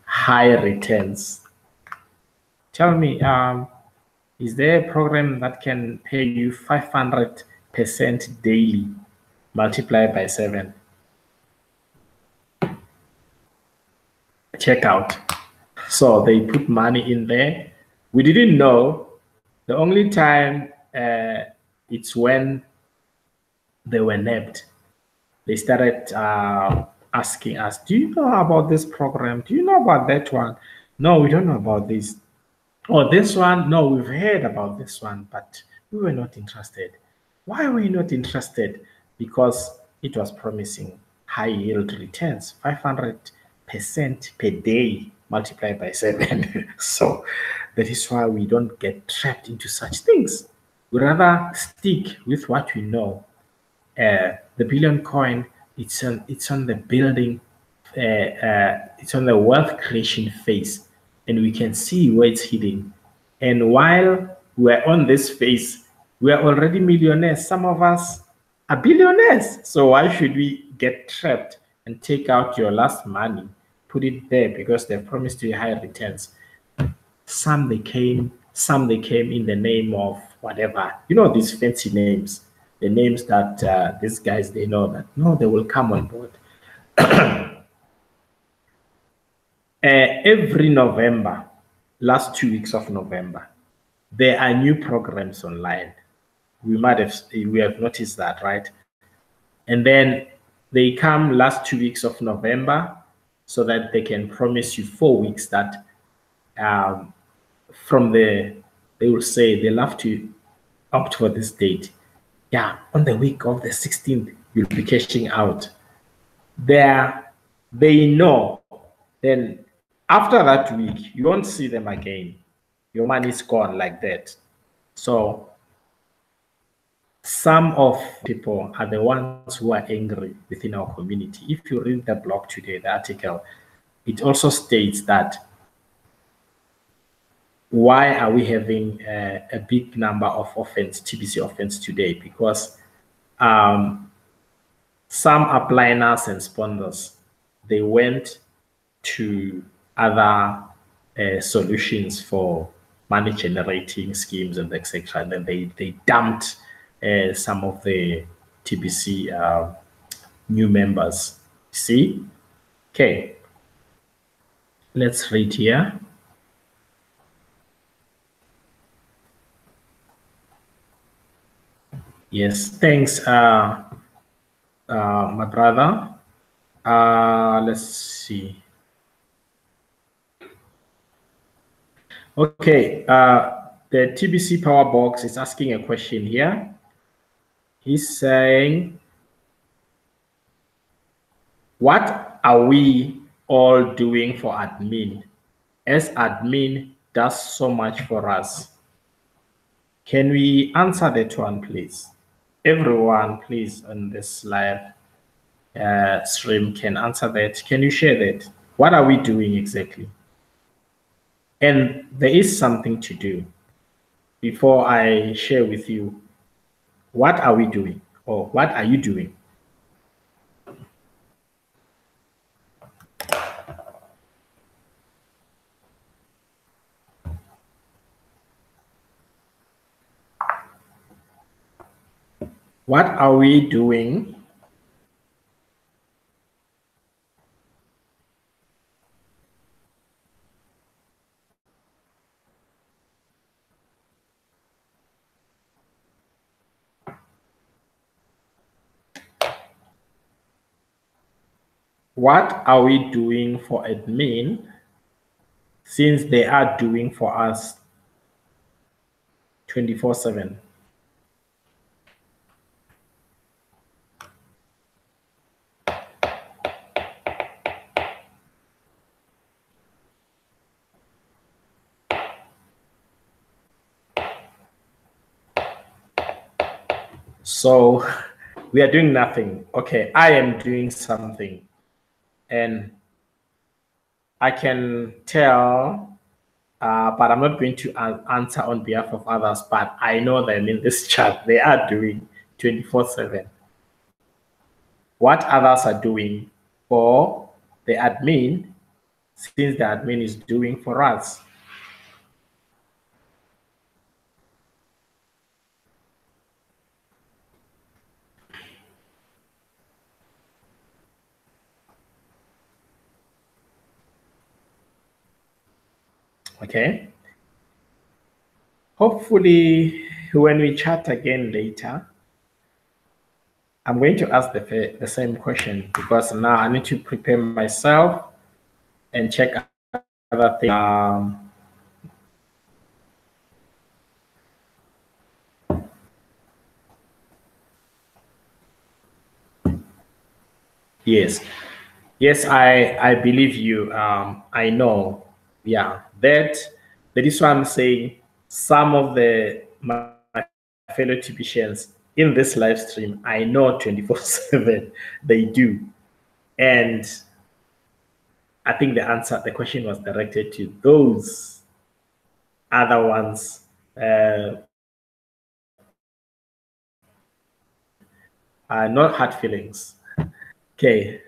high returns. Tell me, is there a program that can pay you 500% daily multiplied by 7? Check out. So they put money in there. We didn't know. The only time it's when they were nabbed. They started asking us, do you know about this program? Do you know about that one? No, we don't know about this. Oh, this one? No, we've heard about this one, but we were not interested. Why were you not interested? Because it was promising high yield returns, 500% per day multiplied by 7. So that is why we don't get trapped into such things. We rather stick with what we know. The billion coin, it's on the building, it's on the wealth creation phase, and we can see where it's hidden. And while we're on this phase, we are already millionaires. Some of us are billionaires. So why should we get trapped and take out your last money, put it there because they've promised you high returns? Some they came in the name of whatever, you know, these fancy names, the names that these guys, they know that no, they will come on board. Every November, last 2 weeks of November, there are new programs online. We have noticed that, right? And then they come last 2 weeks of November so that they can promise you 4 weeks that from there, they will say they'll have to opt for this date. Yeah, on the week of the 16th, you'll be cashing out. They know. Then after that week, you won't see them again. Your money is gone like that. So some of people are the ones who are angry within our community. If you read the blog today, the article, it also states that why are we having a big number of TBC offense today? Because some upliners and sponsors, they went to other solutions for money generating schemes and etc. And then they dumped some of the TBC new members. See? Okay. Let's read here. Yes, thanks, my brother. Let's see. Okay, the TBC Power Box is asking a question here. He's saying, what are we all doing for admin, as admin does so much for us? Can we answer that one, please? Everyone, please, on this live stream can answer that. Can you share that? What are we doing exactly? And there is something to do. Before I share with you, what are we doing, or what are you doing? What are we doing? What are we doing for admin, since they are doing for us 24/7? So we are doing nothing. Okay, I am doing something, and I can tell, but I'm not going to answer on behalf of others, but I know them in this chat, they are doing 24/7. What others are doing for the admin, since the admin is doing for us. Okay. Hopefully, when we chat again later, I'm going to ask the same question, because now I need to prepare myself and check other things. Yes. Yes, I believe you. I know. Yeah, that is why I'm saying some of my fellow TBCians in this live stream, I know 24/7 they do. And I think the question was directed to those other ones. Not hard feelings. Okay.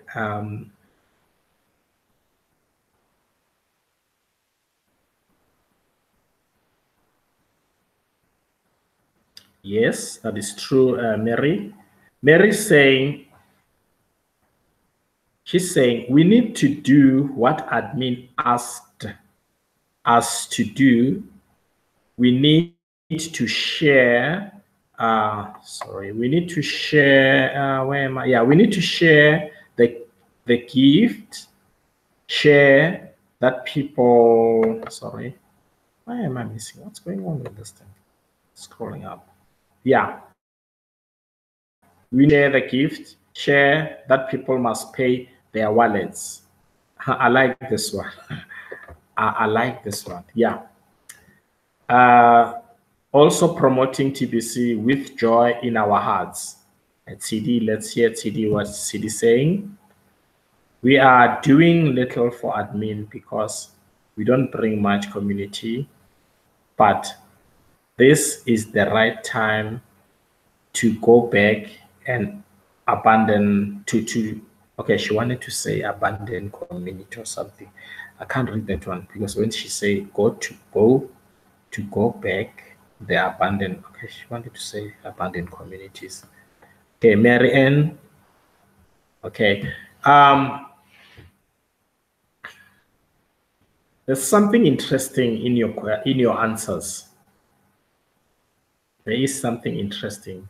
Yes, that is true, Mary. Mary's saying, she's saying, we need to do what admin asked us to do. We need to share, we need to share, where am I? Yeah, we need to share the gift, share that people, sorry, why am I missing? What's going on with this thing? Scrolling up. Yeah. We share the gift, share that people must pay their wallets. I like this one. I like this one. Yeah. Also promoting TBC with joy in our hearts. At CD, let's hear CD, what CD saying. We are doing little for admin because we don't bring much community, but this is the right time to go back and abandon okay, she wanted to say abandon community or something. I can't read that one, because when she say go back, the abandoned. Okay, she wanted to say abandoned communities. Okay, Mary Ann. Okay. There's something interesting in your answers. There is something interesting.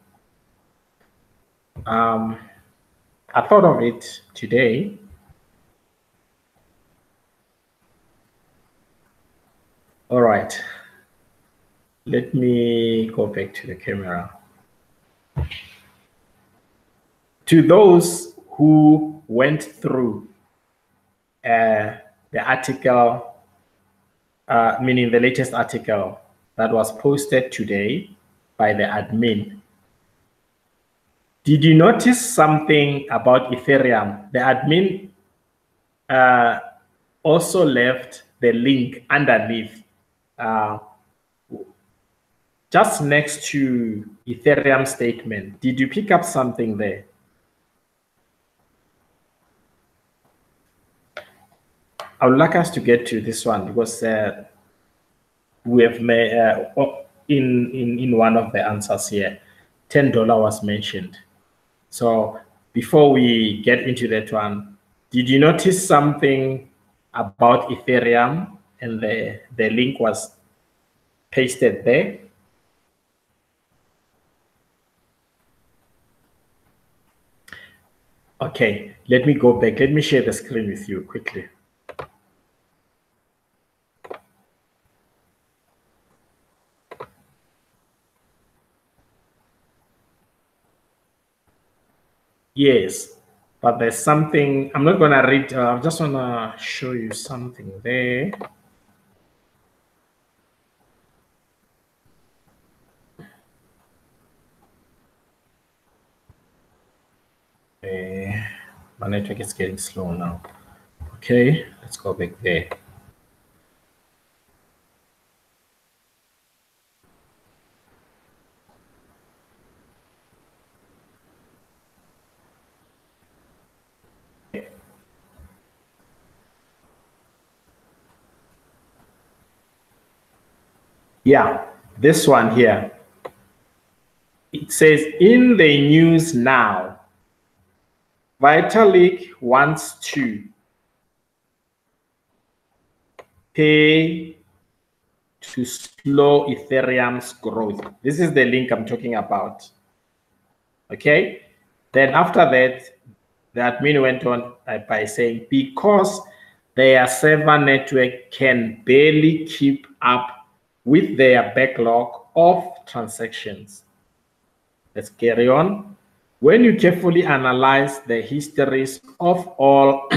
I thought of it today. All right. Let me go back to the camera. To those who went through the article, meaning the latest article that was posted today by the admin, did you notice something about Ethereum? The admin also left the link underneath, just next to Ethereum statement. Did you pick up something there? I would like us to get to this one because we have made in one of the answers here, $10 was mentioned. So before we get into that one, did you notice something about Ethereum and the link was pasted there? Okay, let me go back. Let me share the screen with you quickly. Yes, but there's something, I'm not going to read, I just want to show you something there. My network is getting slow now. Okay, let's go back there. Yeah, this one here. It says, in the news now, Vitalik wants to pay to slow Ethereum's growth. This is the link I'm talking about. Okay. Then after that, the admin went on by saying, because their server network can barely keep up with their backlog of transactions. Let's carry on. When you carefully analyze the histories of all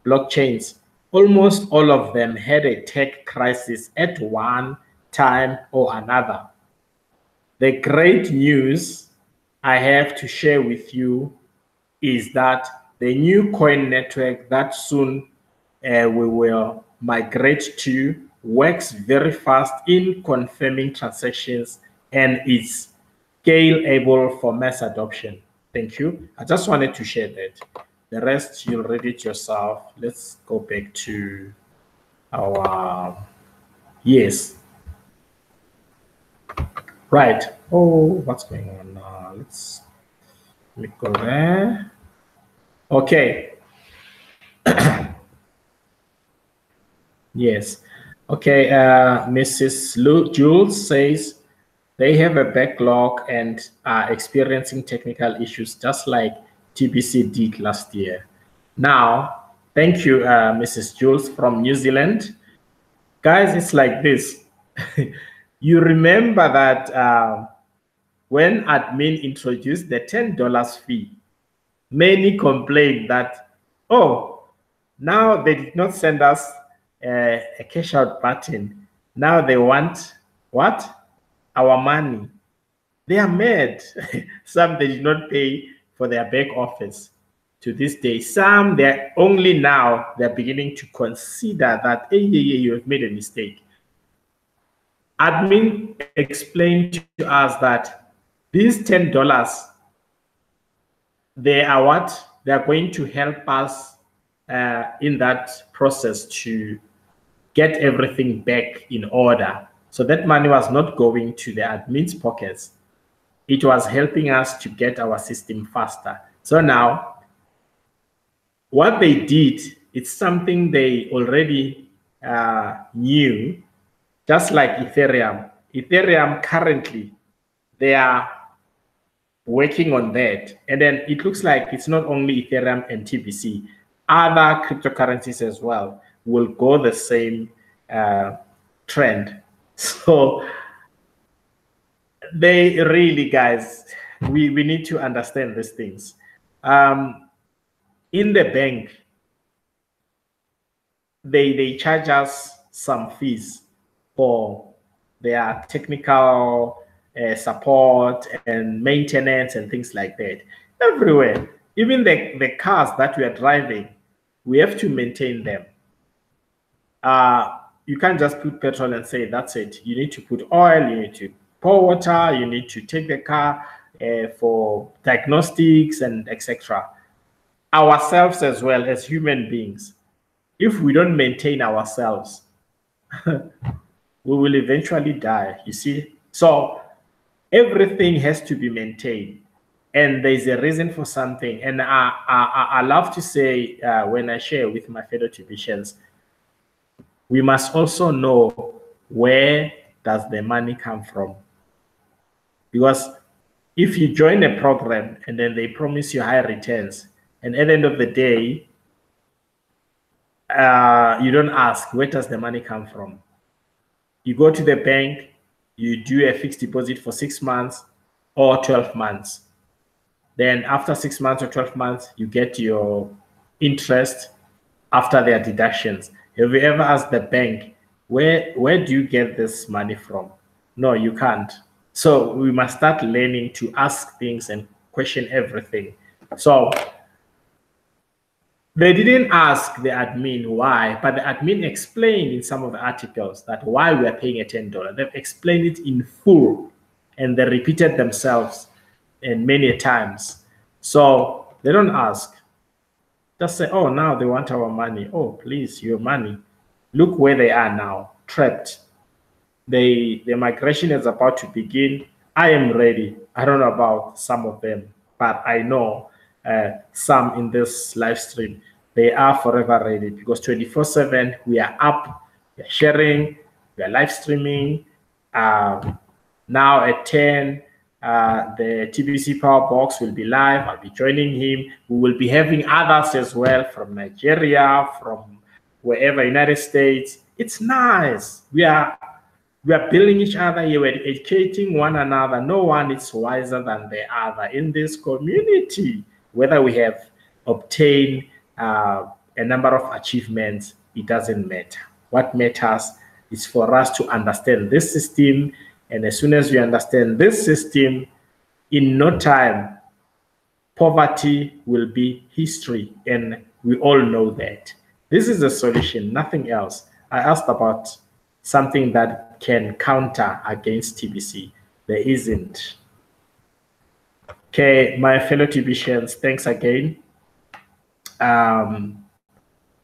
blockchains, almost all of them had a tech crisis at one time or another. The great news I have to share with you is that the new coin network that soon we will migrate to works very fast in confirming transactions and is scalable for mass adoption. Thank you. I just wanted to share that. The rest, you'll read it yourself. Let's go back to our, yes. Right. Oh, what's going on now? Let me go there. Okay. Yes. Okay. Mrs. Jules says they have a backlog and are experiencing technical issues just like TBC did last year. Now, thank you, Mrs. Jules from New Zealand. Guys, it's like this. You remember that when admin introduced the $10 fee, many complained that, oh, now they did not send us a cash out button. Now they want what? Our money. They are mad. Some they did not pay for their back office to this day. Some they're only now they're beginning to consider that, hey, you have made a mistake. Admin explained to us that these $10, they are what? They are going to help us in that process to get everything back in order. So that money was not going to the admin's pockets. It was helping us to get our system faster. So now, what they did, it's something they already knew, just like Ethereum. Ethereum currently, they are working on that. And then it looks like it's not only Ethereum and TBC, other cryptocurrencies as well will go the same trend. So they really, guys, we need to understand these things. In the bank, they charge us some fees for their technical support and maintenance and things like that. Everywhere, even the cars that we are driving, we have to maintain them. You can't just put petrol and say that's it. You need to put oil, you need to pour water, you need to take the car for diagnostics and etc. Ourselves as well as human beings, if we don't maintain ourselves, we will eventually die, you see. So everything has to be maintained, and there's a reason for something. And I love to say, when I share with my fellow Tibetans, we must also know where does the money come from. Because if you join a program and then they promise you high returns, and at the end of the day, you don't ask, where does the money come from? You go to the bank, you do a fixed deposit for 6 months or 12 months. Then after 6 months or 12 months, you get your interest after their deductions. Have you ever asked the bank, where do you get this money from? No, you can't. So we must start learning to ask things and question everything. So they didn't ask the admin why, but the admin explained in some of the articles that why we are paying a $10. They've explained it in full, and they repeated themselves and many times. So they don't ask. Just say, oh, now they want our money. Oh, please, your money. Look where they are now, trapped. The migration is about to begin. I am ready. I don't know about some of them, but I know some in this live stream, they are forever ready, because 24/7 we are up, we are sharing, we are live streaming. Now at 10, the TBC Power Box will be live. I'll be joining him. We will be having others as well from Nigeria, from wherever, United States. It's nice. We are building each other here. We're educating one another. No one is wiser than the other in this community. Whether we have obtained a number of achievements, it doesn't matter. What matters is for us to understand this system. And as soon as we understand this system, in no time, poverty will be history. And we all know that. This is a solution, nothing else. I asked about something that can counter against TBC. There isn't. Okay, my fellow TBCians, thanks again.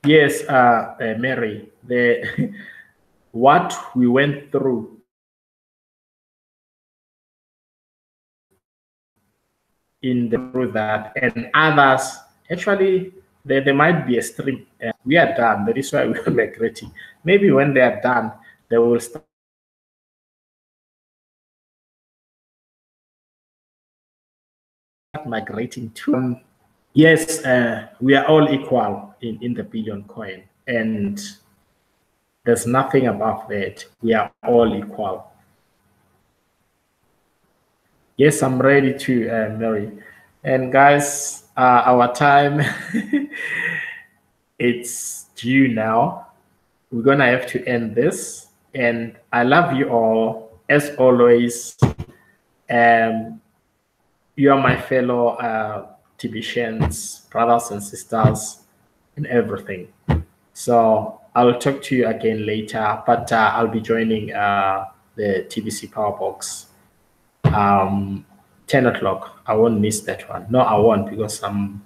Yes, Mary, what we went through through that, and others, actually, there might be a stream. We are done. That is why we are migrating. Maybe when they are done, they will start migrating to. Yes, we are all equal in the billion coin, and there's nothing above that. We are all equal. Yes, I'm ready to, Mary. And guys, our time, it's due now. We're gonna have to end this. And I love you all, as always. You are my fellow TBCians, brothers and sisters, and everything. So I'll talk to you again later, but I'll be joining the TBC Power Box 10 o'clock. I won't miss that one. No, I won't, because I'm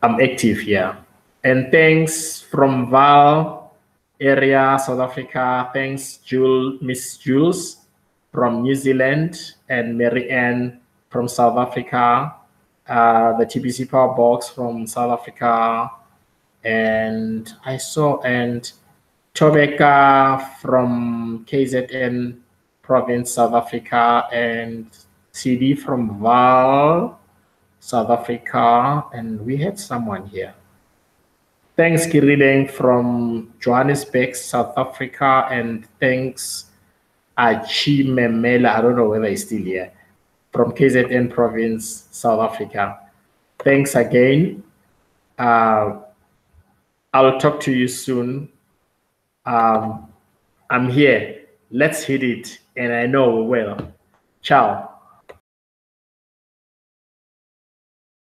active here. And thanks from Val area, South Africa. Thanks, Miss Jules from New Zealand, and Mary Ann from South Africa. The TBC Power Box from South Africa, and Tobeka from KZN province, South Africa, and CD from Val, South Africa, and we had someone here. Thanks, Kirideng from Johannesburg, South Africa, and thanks, Achi Memela, I don't know whether he's still here, from KZN province, South Africa. Thanks again. I'll talk to you soon. I'm here. Let's hit it, and I know we will. Ciao.